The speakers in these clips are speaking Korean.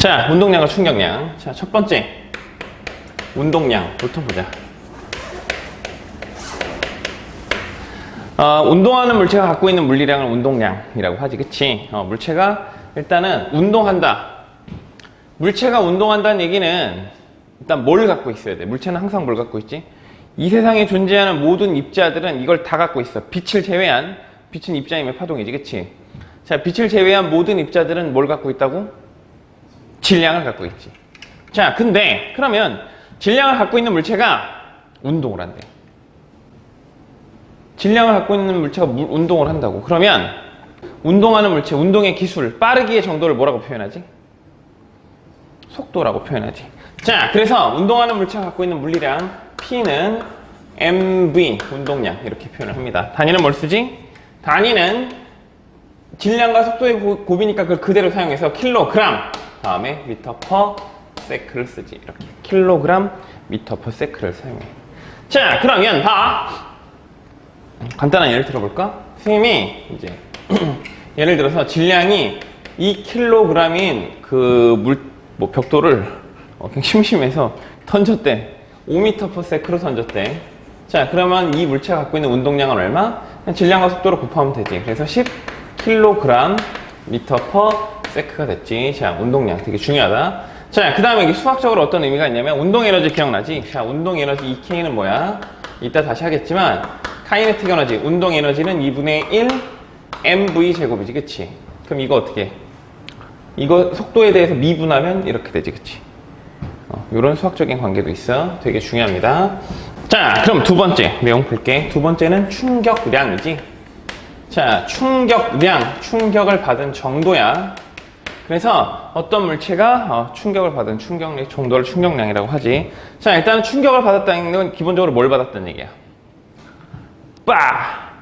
자, 운동량과 충격량. 자, 첫 번째 운동량부터 보자. 운동하는 물체가 갖고 있는 물리량을 운동량이라고 하지, 그치? 물체가 일단은 운동한다. 물체가 운동한다는 얘기는 일단 뭘 갖고 있어야 돼? 물체는 항상 뭘 갖고 있지? 이 세상에 존재하는 모든 입자들은 이걸 다 갖고 있어. 빛을 제외한, 빛은 입자임의 파동이지, 그치? 자, 빛을 제외한 모든 입자들은 뭘 갖고 있다고? 질량을 갖고 있지. 자, 근데 그러면 질량을 갖고 있는 물체가 운동을 한대. 질량을 갖고 있는 물체가 운동을 한다고. 그러면 운동하는 물체, 운동의 기술, 빠르기의 정도를 뭐라고 표현하지? 속도라고 표현하지. 자, 그래서 운동하는 물체가 갖고 있는 물리량 P는 mv, 운동량, 이렇게 표현을 합니다. 단위는 뭘 쓰지? 단위는 질량과 속도의 곱이니까 그걸 그대로 사용해서 킬로그램, 다음에 미터 퍼 세크를 쓰지. 이렇게 킬로그램 미터 퍼 세크를 사용해. 자, 그러면 봐. 간단한 예를 들어볼까? 선생님이 이제 예를 들어서 질량이 2kg인 그 벽돌을 그냥 심심해서 던졌대. 5m/s로 던졌대. 자, 그러면 이 물체가 갖고 있는 운동량은 얼마? 그냥 질량과 속도를 곱하면 되지. 그래서 10kg m/s가 됐지. 자, 운동량 되게 중요하다. 자, 그 다음에 이게 수학적으로 어떤 의미가 있냐면 운동 에너지 기억나지? 자, 운동 에너지 EK는 뭐야? 이따 다시 하겠지만 카이네틱 에너지, 운동 에너지는 2분의 1 mv 제곱이지, 그치? 그럼 이거 어떻게 해? 이거 속도에 대해서 미분하면 이렇게 되지, 그치? 이런 수학적인 관계도 있어. 되게 중요합니다. 자, 그럼 두 번째 내용 볼게. 두 번째는 충격량이지. 자, 충격량, 충격을 받은 정도야. 그래서 어떤 물체가 충격을 받은 충격량 정도를 충격량이라고 하지. 자, 일단 충격을 받았다는 건 기본적으로 뭘 받았다는 얘기야?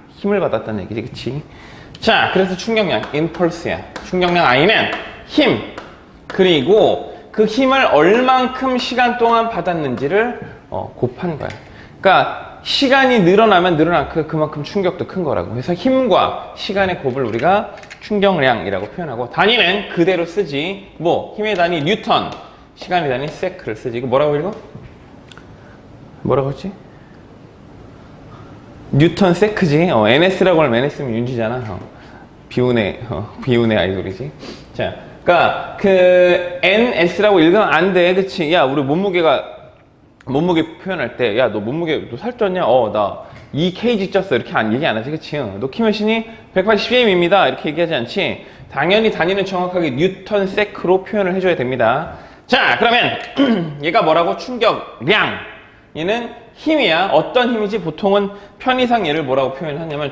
힘을 받았다는 얘기지, 그치? 자, 그래서 충격량, 임펄스야. 충격량 I는 힘, 그리고 그 힘을 얼만큼 시간 동안 받았는지를 곱한 거야. 그러니까 시간이 늘어나면 그만큼 충격도 큰 거라고. 그래서 힘과 시간의 곱을 우리가 충격량이라고 표현하고, 단위는 그대로 쓰지. 뭐 힘의 단위 뉴턴, 시간의 단위 세크를 쓰지. 이거 뭐라고 읽어? 뭐라고 했지? 뉴턴 세크지. NS라고 하면 NS면 윤지잖아. 비운의 아이돌이지. 자, 그러니까 그 NS라고 읽으면 안 돼, 그치? 야, 우리 몸무게 표현할 때, 야, 너 살쪘냐? 나 2kg 쪘어. 이렇게 얘기 안 하지, 그치? 너 키몇이니? 180cm입니다. 이렇게 얘기하지 않지? 당연히 단위는 정확하게 뉴턴 세크로 표현을 해줘야 됩니다. 자, 그러면 얘가 뭐라고? 충격량. 얘는 힘이야. 어떤 힘이지? 보통은 편의상 얘를 뭐라고 표현하냐면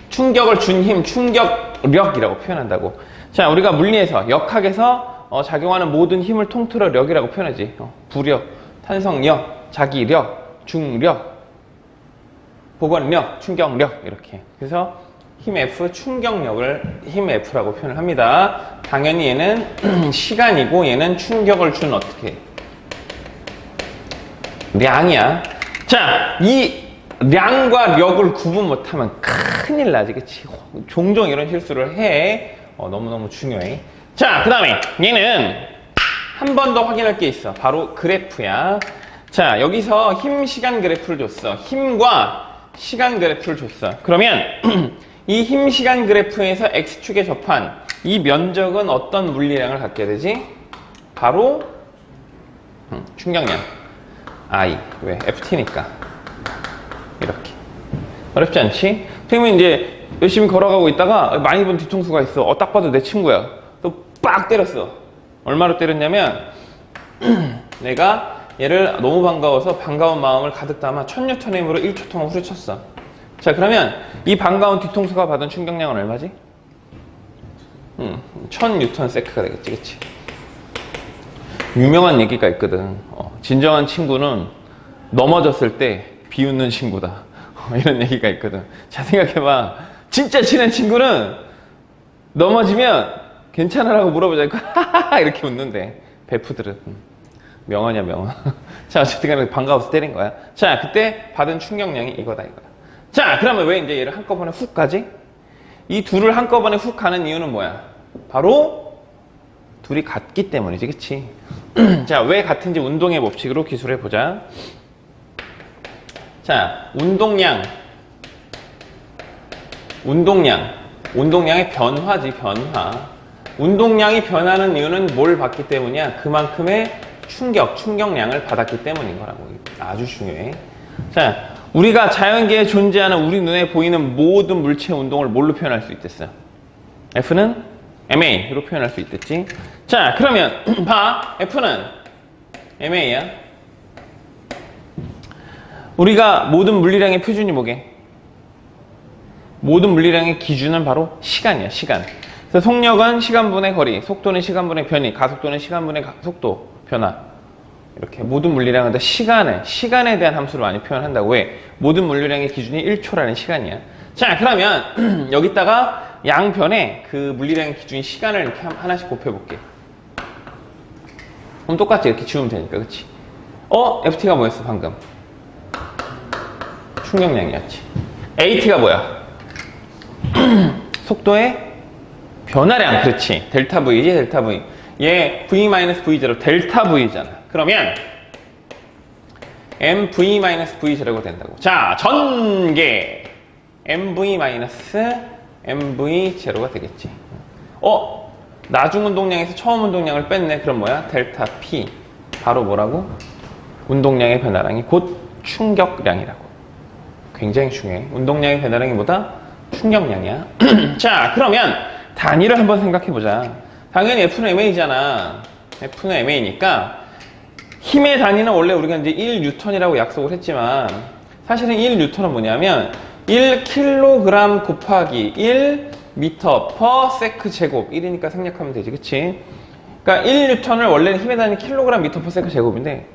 충격을 준 힘, 충격력이라고 표현한다고. 자, 우리가 물리에서, 역학에서 작용하는 모든 힘을 통틀어 력이라고 표현하지. 부력, 탄성력, 자기력, 중력, 복원력, 충격력, 이렇게. 그래서 힘 F, 충격력을 힘 F라고 표현을 합니다. 당연히 얘는 시간이고 얘는 충격을 준 어떻게 량이야. 자, 이 량과 력을 구분 못하면 큰일 나지, 그치? 종종 이런 실수를 해. 너무너무 중요해. 자, 그 다음에 얘는 한 번 더 확인할 게 있어. 바로 그래프야. 자, 여기서 힘, 시간 그래프를 줬어. 힘과 시간 그래프를 줬어. 그러면 이 힘, 시간 그래프에서 X축에 접한 이 면적은 어떤 물리량을 갖게 되지? 바로 충격량 I. 왜? FT니까. 이렇게. 어렵지 않지? 선생님은 이제 열심히 걸어가고 있다가 많이 본 뒤통수가 있어. 딱 봐도 내 친구야. 또 빡 때렸어. 얼마로 때렸냐면 내가 얘를 너무 반가워서 반가운 마음을 가득 담아 1000N의 힘으로 1초 동안 후려쳤어. 자, 그러면 이 반가운 뒤통수가 받은 충격량은 얼마지? 1000N세크가 되겠지, 그치? 유명한 얘기가 있거든. 진정한 친구는 넘어졌을 때 비웃는 친구다. 이런 얘기가 있거든. 자, 생각해봐. 진짜 친한 친구는 넘어지면 괜찮아라고 물어보자니까 하하하 이렇게 웃는데 베프들은 명언이야, 명언. 자, 어쨌든 간에 반가워서 때린 거야. 자, 그때 받은 충격량이 이거다, 이거야. 자, 그러면 왜 이제 얘를 한꺼번에 훅 가지? 이 둘을 한꺼번에 훅 가는 이유는 뭐야? 바로 둘이 같기 때문이지, 그치? 자, 왜 같은지 운동의 법칙으로 기술해 보자. 자, 운동량의 변화지, 변화. 운동량이 변하는 이유는 뭘 받기 때문이야? 그만큼의 충격량을 받았기 때문인 거라고. 아주 중요해. 자, 우리가 자연계에 존재하는 우리 눈에 보이는 모든 물체 운동을 뭘로 표현할 수 있겠어요? F는 MA로 표현할 수 있겠지? 자, 그러면 봐. F는 MA야. 우리가 모든 물리량의 표준이 뭐게? 모든 물리량의 기준은 바로 시간이야, 시간. 그래서 속력은 시간분의 거리, 속도는 시간분의 변이, 가속도는 시간분의 속도, 변화. 이렇게 모든 물리량은 다 시간에 대한 함수를 많이 표현한다고. 왜? 모든 물리량의 기준이 1초라는 시간이야. 자, 그러면 여기다가 양변에 그 물리량의 기준인 시간을 이렇게 하나씩 곱해볼게. 그럼 똑같이 이렇게 지우면 되니까, 그치? FT가 뭐였어, 방금? 충격량이었지. AT가 뭐야? 속도의 변화량, 그렇지. 델타 V지, 델타 V. 얘 V-V0 델타 V잖아. 그러면 MV-V0가 된다고. 자, 전개 MV-MV0가 되겠지. 나중 운동량에서 처음 운동량을 뺐네. 그럼 뭐야? 델타 P. 바로 뭐라고? 운동량의 변화량이 곧 충격량이라고. 굉장히 중요해. 운동량의 변화량이 뭐다? 충격량이야. 자, 그러면 단위를 한번 생각해보자. 당연히 F는 MA잖아. F는 MA니까 힘의 단위는 원래 우리가 이제 1N이라고 약속을 했지만 사실은 1N은 뭐냐면 1kg 곱하기 1m/s 제곱 1이니까 생략하면 되지, 그치? 그러니까 1N을 원래는 힘의 단위 kg/m/s 제곱인데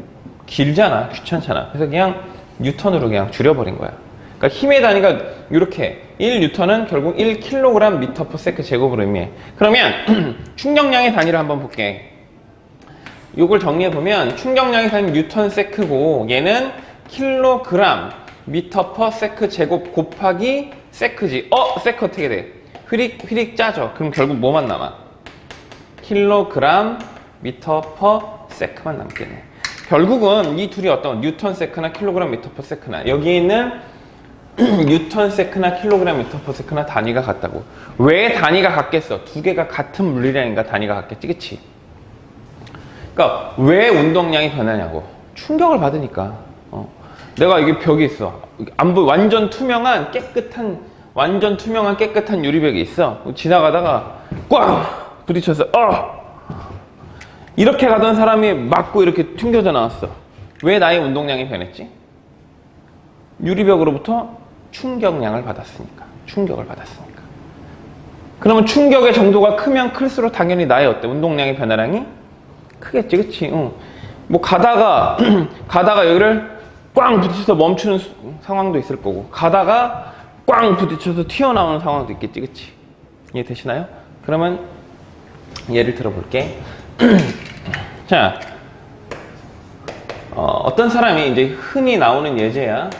길잖아, 귀찮잖아. 그래서 그냥 뉴턴으로 그냥 줄여버린 거야. 그러니까 힘의 단위가 이렇게 1N은 결국 1kg/m/s 제곱으로 의미해. 그러면 충격량의 단위를 한번 볼게. 이걸 정리해보면 충격량의 단위 뉴턴세크고 얘는 kg/m/s 제곱 곱하기 세크지. 세크 어떻게 돼? 휘릭 짜져. 그럼 결국 뭐만 남아? kg/ms만 남겠네. 결국은 이 둘이 어떤 뉴턴세크나 kg/ms나 여기 있는 뉴턴세크나 kg/ms나 단위가 같다고. 왜 단위가 같겠어? 두 개가 같은 물리량인가 단위가 같겠지, 그치? 그러니까 왜 운동량이 변하냐고. 충격을 받으니까. 내가 여기 벽이 있어. 안 보여. 완전 투명한 깨끗한 유리벽이 있어. 지나가다가 꽉 부딪혀서 이렇게 가던 사람이 맞고 이렇게 튕겨져 나왔어. 왜 나의 운동량이 변했지? 유리벽으로부터 충격을 받았으니까. 그러면 충격의 정도가 크면 클수록 당연히 나의 운동량의 변화량이 크겠지, 그치? 뭐 가다가 여기를 꽝 부딪혀서 멈추는 상황도 있을 거고, 가다가 꽝 부딪혀서 튀어나오는 상황도 있겠지, 그치? 이해되시나요? 그러면 예를 들어볼게. 자, 어떤 사람이 이제 흔히 나오는 예제야.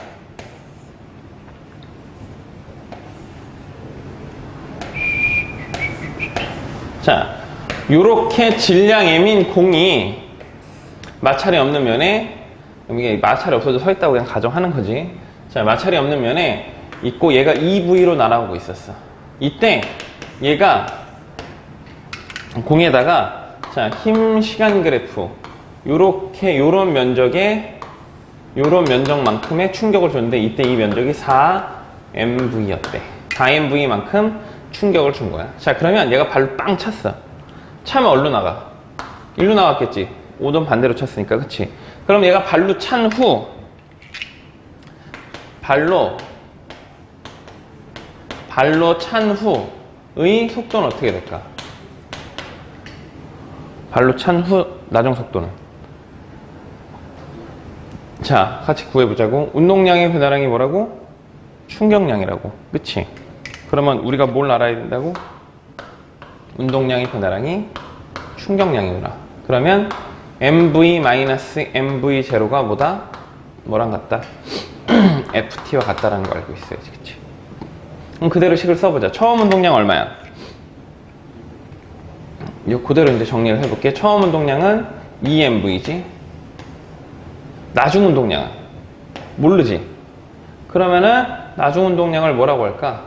자, 요렇게 질량 M인 공이 마찰이 없는 면에, 이게 마찰이 없어져 서 있다고 그냥 가정하는 거지. 자, 마찰이 없는 면에 있고 얘가 EV로 날아오고 있었어. 이때 얘가 공에다가 자, 힘 시간 그래프 요런 면적만큼의 충격을 줬는데 이때 이 면적이 4MV였대. 4MV만큼 충격을 준 거야. 자, 그러면 얘가 발로 빵 찼어. 차면 어디로 나가? 일로 나갔겠지. 오던 반대로 쳤으니까, 그치? 그럼 얘가 발로 찬 후, 발로 찬 후의 속도는 어떻게 될까? 발로 찬 후 나중 속도는. 자, 같이 구해보자고. 운동량의 변화량이 뭐라고? 충격량이라고. 그치? 그러면 우리가 뭘 알아야 된다고? 운동량의 변화량이 충격량이구나. 그러면 MV-MV0가 뭐다? 뭐랑 같다? FT와 같다라는 걸 알고 있어야지, 그치? 그럼 그대로 식을 써보자. 처음 운동량 얼마야? 이거 그대로 이제 정리를 해볼게. 처음 운동량은 EMV지. 나중 운동량은 모르지. 그러면은 나중 운동량을 뭐라고 할까?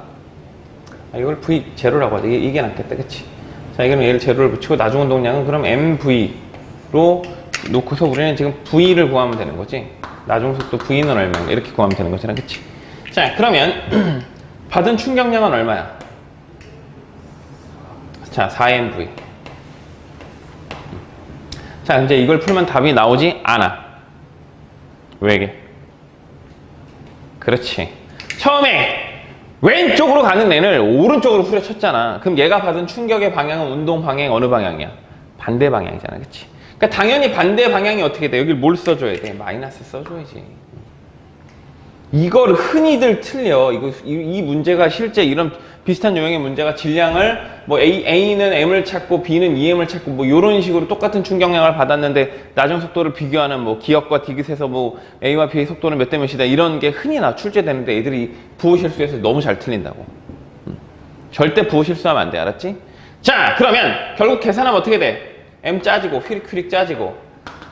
이걸 V0라고 하자. 이게 낫겠다, 그치? 자, 이거는 얘를 제로를 붙이고 나중 운동량은 그럼 MV로 놓고서 우리는 지금 V를 구하면 되는 거지. 나중 속도 V는 얼마냐 이렇게 구하면 되는 거잖아, 그치? 자, 그러면 받은 충격량은 얼마야? 자, 4MV. 자, 이제 이걸 풀면 답이 나오지 않아. 왜 이게? 그렇지. 처음에 왼쪽으로 가는 애를 오른쪽으로 후려쳤잖아. 그럼 얘가 받은 충격의 방향은 운동 방향 어느 방향이야? 반대 방향이잖아, 그치? 그러니까 당연히 반대 방향이 어떻게 돼? 여기 뭘 써줘야 돼? 마이너스 써줘야지. 이걸 흔히들 틀려. 이 문제가 실제 이런 비슷한 유형의 문제가 질량을 뭐 A는 M을 찾고 B는 EM을 찾고 뭐 이런 식으로 똑같은 충격량을 받았는데 나중 속도를 비교하는 뭐 기억과 디귿에서 뭐 A와 B의 속도는 몇 대 몇이다 이런 게 흔히 출제되는데 애들이 부호 실수해서 너무 잘 틀린다고. 절대 부호 실수하면 안 돼, 알았지? 자, 그러면 결국 계산하면 어떻게 돼? M 짜지고 휘릭휘릭 짜지고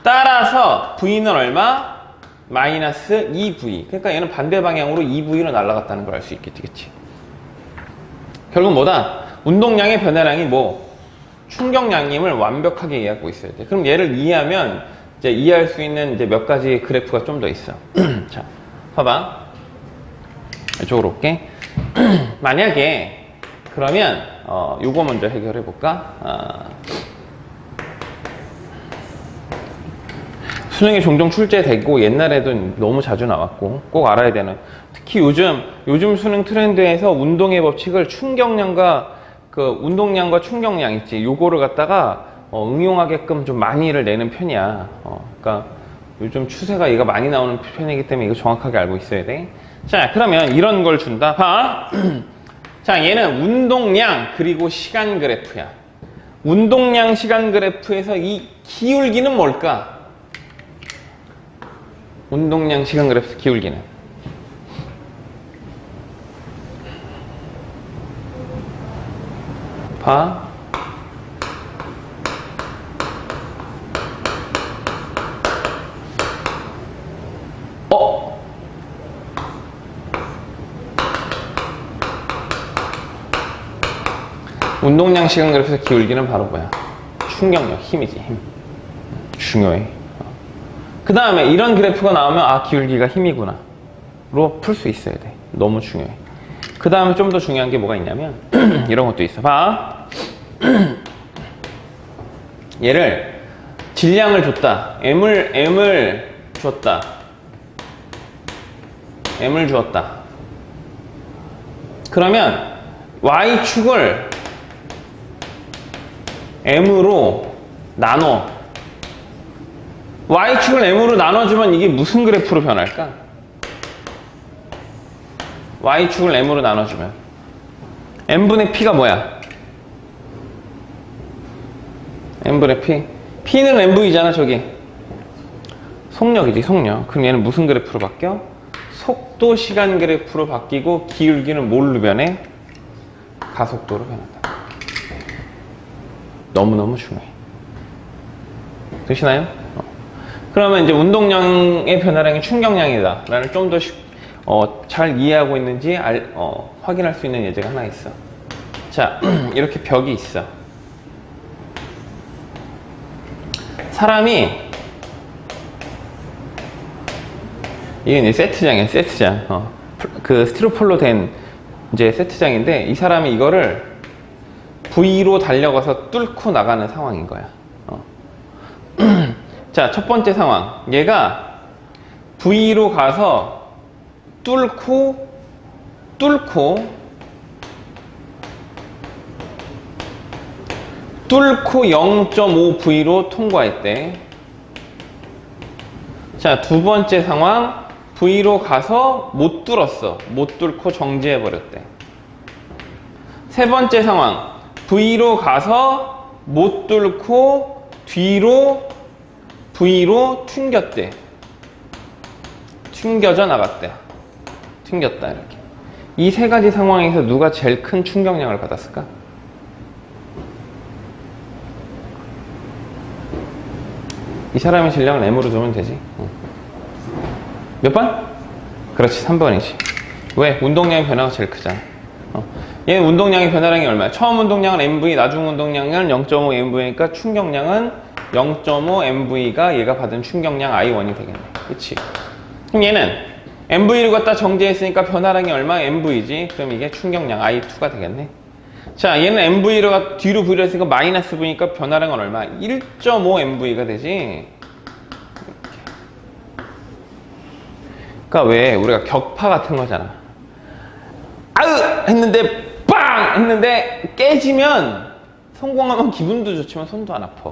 따라서 V는 얼마? 마이너스 2V. 그러니까 얘는 반대 방향으로 2V로 날아갔다는 걸 알 수 있겠지, 그치? 결국 뭐다? 운동량의 변화량이 뭐 충격량임을 완벽하게 이해하고 있어야 돼. 그럼 얘를 이해하면 이제 이해할 수 있는 이제 몇 가지 그래프가 좀 더 있어. 자, 봐봐. 이쪽으로 올게. 만약에 그러면 요거 먼저 해결해 볼까? 수능에 종종 출제되고 옛날에도 너무 자주 나왔고 꼭 알아야 되는, 특히 요즘 수능 트렌드에서 운동의 법칙을 충격량과 운동량과 충격량 있지, 요거를 갖다가 응용하게끔 좀 많이를 내는 편이야. 그러니까 요즘 추세가 얘가 많이 나오는 편이기 때문에 이거 정확하게 알고 있어야 돼. 자, 그러면 이런 걸 준다. 봐. 자, 얘는 운동량 그리고 시간 그래프야. 운동량 시간 그래프에서 이 기울기는 뭘까? 운동량 시간 그래프 기울기는 봐. 운동량 시간 그래프에서 기울기는 바로 뭐야? 충격력, 힘이지, 힘. 중요해. 그 다음에 이런 그래프가 나오면 아, 기울기가 힘이구나 로 풀 수 있어야 돼. 너무 중요해. 그 다음에 좀 더 중요한 게 뭐가 있냐면 이런 것도 있어. 봐. 얘를 질량을 줬다. M을 줬다. M을 주었다. 그러면 Y축을 M으로 나눠. Y축을 M으로 나눠주면 이게 무슨 그래프로 변할까? Y축을 M으로 나눠주면 M분의 P가 뭐야? M분의 P. P는 MV잖아, 저기. 속력이지, 속력. 그럼 얘는 무슨 그래프로 바뀌어? 속도 시간 그래프로 바뀌고 기울기는 뭘로 변해? 가속도로 변한다. 너무너무 중요해. 되시나요? 그러면 이제 운동량의 변화량이 충격량이다 라는 좀 더 잘 이해하고 있는지 확인할 수 있는 예제가 하나 있어. 자, 이렇게 벽이 있어. 사람이 이게 이제 세트장이야, 세트장. 그 스티로폴로 된 이제 세트장인데 이 사람이 이거를 V로 달려가서 뚫고 나가는 상황인 거야. 자, 첫 번째 상황. 얘가 V로 가서 뚫고 0.5V로 통과했대. 자, 두 번째 상황. V로 가서 못 뚫었어. 못 뚫고 정지해버렸대. 세 번째 상황. V로 가서 못 뚫고 뒤로 V로 튕겼대. 튕겨져 나갔대. 튕겼다, 이렇게. 이 세 가지 상황에서 누가 제일 큰 충격량을 받았을까? 이 사람의 질량을 m으로 두면 되지. 몇 번? 그렇지, 3번이지. 왜? 운동량의 변화가 제일 크잖아. 얘는 운동량의 변화량이 얼마야? 처음 운동량은 mv, 나중 운동량은 0.5 mv니까 충격량은 0.5 mv가 얘가 받은 충격량 I1이 되겠네. 그치? 그럼 얘는 mv를 갖다 정제했으니까 변화량이 얼마? mv지. 그럼 이게 충격량 I2가 되겠네. 자, 얘는 mv를 뒤로 V를 했으니까 마이너스 V니까 변화량은 얼마? 1.5 mv가 되지. 그러니까 왜 우리가 격파 같은 거잖아. 아으! 했는데 빵! 했는데 깨지면 성공하면 기분도 좋지만 손도 안 아파.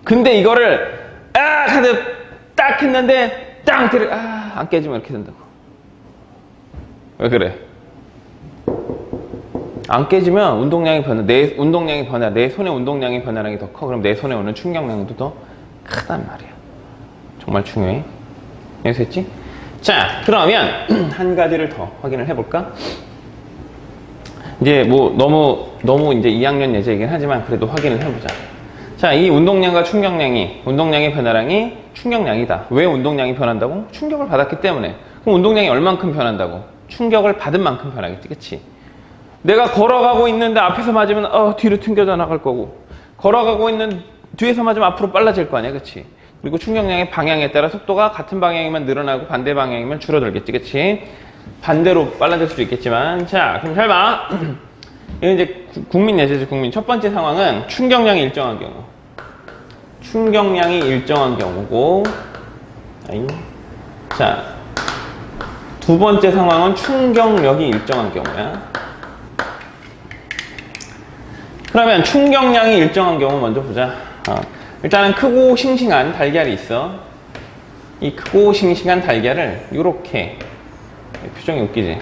근데 이거를 아! 하는데 딱 했는데 땅! 때려 아! 안 깨지면 이렇게 된다고. 왜 그래? 안 깨지면 운동량이 변화, 내 운동량이 변화, 내 손의 운동량이 변화량이 더 커. 그럼 내 손에 오는 충격량도 더 크단 말이야. 정말 중요해. 여기서 했지? 자, 그러면 한 가지를 더 확인을 해볼까? 이제 뭐 너무 이제 2학년 예제이긴 하지만 그래도 확인을 해보자. 자, 이 운동량과 운동량의 변화량이 충격량이다. 왜 운동량이 변한다고? 충격을 받았기 때문에. 그럼 운동량이 얼만큼 변한다고? 충격을 받은 만큼 변하겠지, 그치? 내가 걸어가고 있는데 앞에서 맞으면 뒤로 튕겨져 나갈 거고, 걸어가고 있는 뒤에서 맞으면 앞으로 빨라질 거 아니야, 그치? 그리고 충격량의 방향에 따라 속도가 같은 방향이면 늘어나고 반대 방향이면 줄어들겠지, 그치? 반대로 빨라질 수도 있겠지만. 자, 그럼 잘 봐. 이건 이제 국민 예제지, 국민. 첫 번째 상황은 충격량이 일정한 경우. 충격량이 일정한 경우고, 자, 두 번째 상황은 충격력이 일정한 경우야. 그러면 충격량이 일정한 경우 먼저 보자. 일단은 크고 싱싱한 달걀이 있어. 이 크고 싱싱한 달걀을 이렇게, 표정이 웃기지?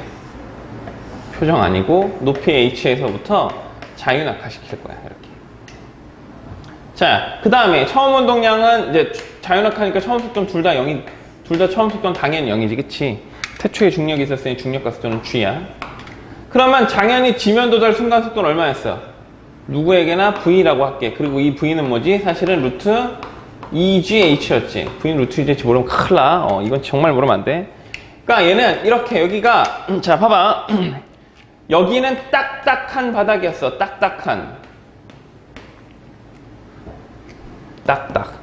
표정 아니고 높이 H에서부터 자유낙하시킬 거야, 이렇게. 자, 그 다음에 처음 운동량은 이제 자유낙하니까 처음 속도는 둘 다 처음 속도는 당연히 0이지, 그치? 태초에 중력이 있었으니 중력과 속도는 G야. 그러면 당연히 지면 도달 순간 속도는 얼마였어? 누구에게나 V라고 할게. 그리고 이 V는 뭐지? 사실은 루트 2GH였지. V는 루트 2GH 모르면 큰일 나. 이건 정말 모르면 안 돼. 그러니까 얘는 이렇게 여기가, 자, 봐봐. 여기는 딱딱한 바닥이었어. 딱딱한.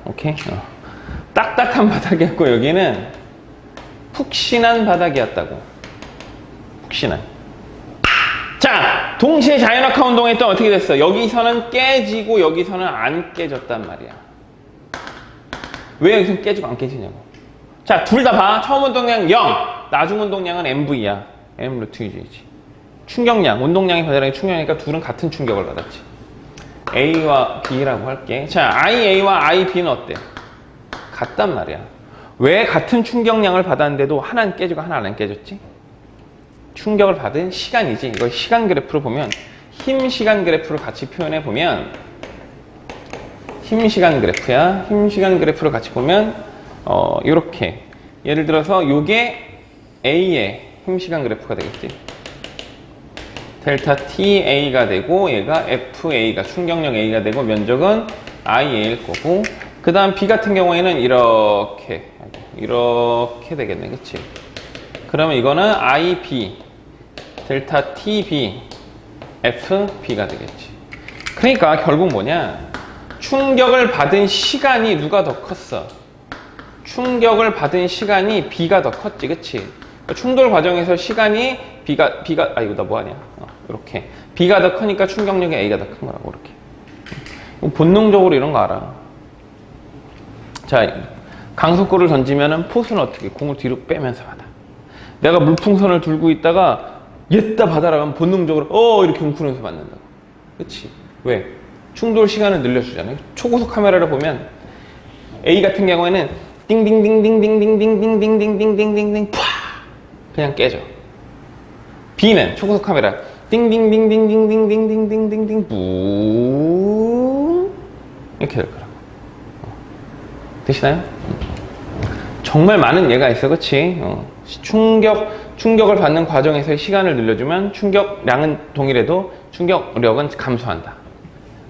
오케이? 딱딱한 바닥이었고, 여기는 푹신한 바닥이었다고. 푹신한. 자, 동시에 자연낙하 운동했던 어떻게 됐어? 여기서는 깨지고 여기서는 안 깨졌단 말이야. 왜 여기서는 깨지고 안 깨지냐고. 자, 둘 다 봐. 처음 운동량 0, 나중 운동량은 MV야. M 루트 2G지. 충격량, 운동량의 변화량이 충격이니까 둘은 같은 충격을 받았지. A와 B라고 할게. 자, IA와 IB는 어때? 같단 말이야. 왜 같은 충격량을 받았는데도 하나는 깨지고 하나는 안 깨졌지? 충격을 받은 시간이지. 이걸 시간 그래프로 보면, 힘 시간 그래프를 같이 표현해 보면, 힘 시간 그래프야. 힘 시간 그래프를 같이 보면 요렇게, 예를 들어서 요게 A의 힘 시간 그래프가 되겠지. 델타 TA가 되고 얘가 FA가 충격력 A가 되고 면적은 IA일 거고, 그 다음 B 같은 경우에는 이렇게 되겠네, 그치? 그러면 이거는 IB, 델타 TB, FB가 되겠지. 그러니까 결국 뭐냐? 충격을 받은 시간이 누가 더 컸어? 충격을 받은 시간이 B가 더 컸지, 그치? 그러니까 충돌 과정에서 시간이 이거 나 뭐하냐? 이렇게. B가 더 크니까 충격력이 A가 더 큰 거라고, 이렇게. 본능적으로 이런 거 알아. 자, 강속구를 던지면은 포수는 어떻게? 공을 뒤로 빼면서 받아. 내가 물풍선을 들고 있다가 얘다 받아라 하면 본능적으로 이렇게 웅크리면서 받는다고. 그치? 왜? 충돌 시간을 늘려주잖아요. 초고속 카메라를 보면 A 같은 경우에는 띵띵띵띵띵띵띵띵띵띵띵띵띵띵띵 푸아 그냥 깨져. B는 초고속 카메라 띵띵띵띵띵띵띵띵띵띵띵 뿡 이렇게 될 거라고. 되시나요? 정말 많은 예가 있어, 그치? 충격을 받는 과정에서의 시간을 늘려주면 충격량은 동일해도 충격력은 감소한다.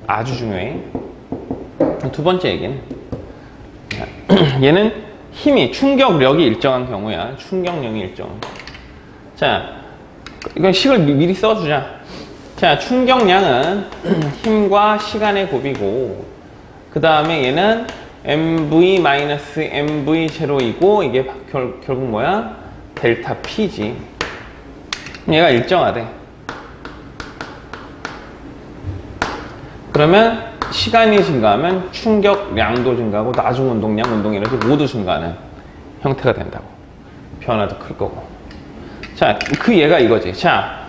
아주 중요해. 두 번째 얘기는 얘는 힘이, 충격력이 일정한 경우야. 충격력이 일정. 자, 이건 식을 미리 써주자. 자, 충격량은 힘과 시간의 곱이고, 그 다음에 얘는 mv-mv 제로이고, 이게 결국 뭐야? 델타 P지. 얘가 일정하대. 그러면 시간이 증가하면 충격량도 증가하고 나중 운동량, 운동이라도 모두 증가하는 형태가 된다고. 변화도 클 거고. 자, 그 얘가 이거지. 자,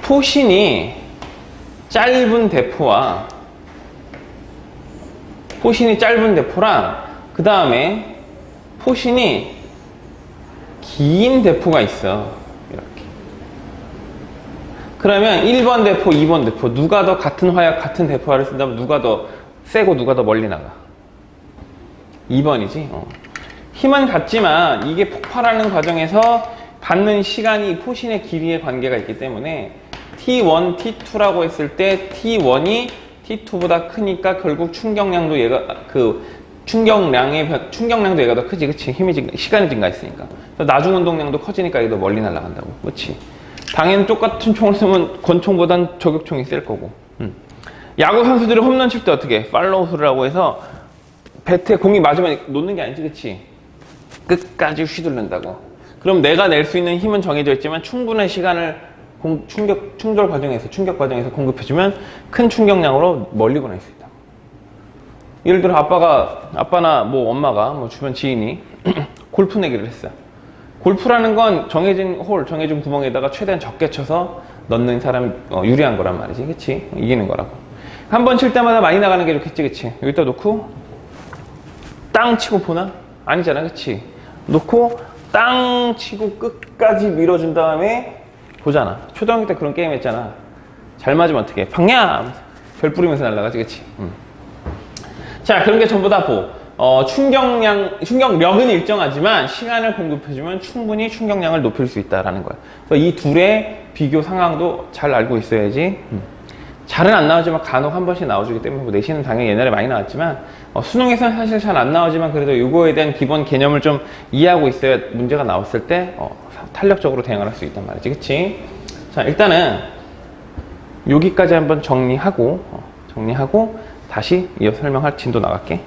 포신이 짧은 대포와 포신이 짧은 대포랑 그 다음에 포신이 긴 대포가 있어. 이렇게. 그러면 1번 대포, 2번 대포 누가 더 같은 화약, 같은 대포화를 쓴다면 누가 더 세고 누가 더 멀리 나가? 2번이지. 힘은 같지만 이게 폭발하는 과정에서 받는 시간이 포신의 길이에 관계가 있기 때문에 T1, T2라고 했을 때 T1이 T2보다 크니까 결국 충격량도 얘가 충격량도 얘가 더 크지, 그치? 시간이 증가했으니까. 나중 운동량도 커지니까 얘도 멀리 날아간다고, 그치? 당연히 똑같은 총을 쓰면 권총보단 저격총이 셀 거고. 야구 선수들이 홈런 칠 때 어떻게 해? 팔로우스루라고 해서 배트에 공이 맞으면 놓는 게 아니지, 그치? 끝까지 휘두른다고. 그럼 내가 낼 수 있는 힘은 정해져 있지만 충분한 시간을 충격 과정에서 공급해주면 큰 충격량으로 멀리 보낼 수 있다. 예를 들어 아빠나 뭐 엄마가 뭐 주변 지인이 골프 내기를 했어. 골프라는 건 정해진 정해진 구멍에다가 최대한 적게 쳐서 넣는 사람이 유리한 거란 말이지, 그치? 이기는 거라고. 한 번 칠 때마다 많이 나가는 게 좋겠지, 그치? 여기다 놓고 땅 치고 보나? 아니잖아, 그치? 놓고 땅 치고 끝까지 밀어준 다음에 보잖아. 초등학교 때 그런 게임 했잖아. 잘 맞으면 어떻게 해? 팡야! 별 뿌리면서 날아가지, 그치? 자, 그런 게 전부 다 충격력은 일정하지만 시간을 공급해주면 충분히 충격량을 높일 수 있다라는 거야. 그래서 이 둘의 비교 상황도 잘 알고 있어야지. 잘은 안 나오지만 간혹 한 번씩 나와주기 때문에 뭐 내신은 당연히 옛날에 많이 나왔지만 수능에서는 사실 잘 안 나오지만 그래도 이거에 대한 기본 개념을 좀 이해하고 있어야 문제가 나왔을 때 탄력적으로 대응을 할 수 있단 말이지, 그치? 자, 일단은 여기까지 한번 정리하고 다시 이어 설명할 진도 나갈게.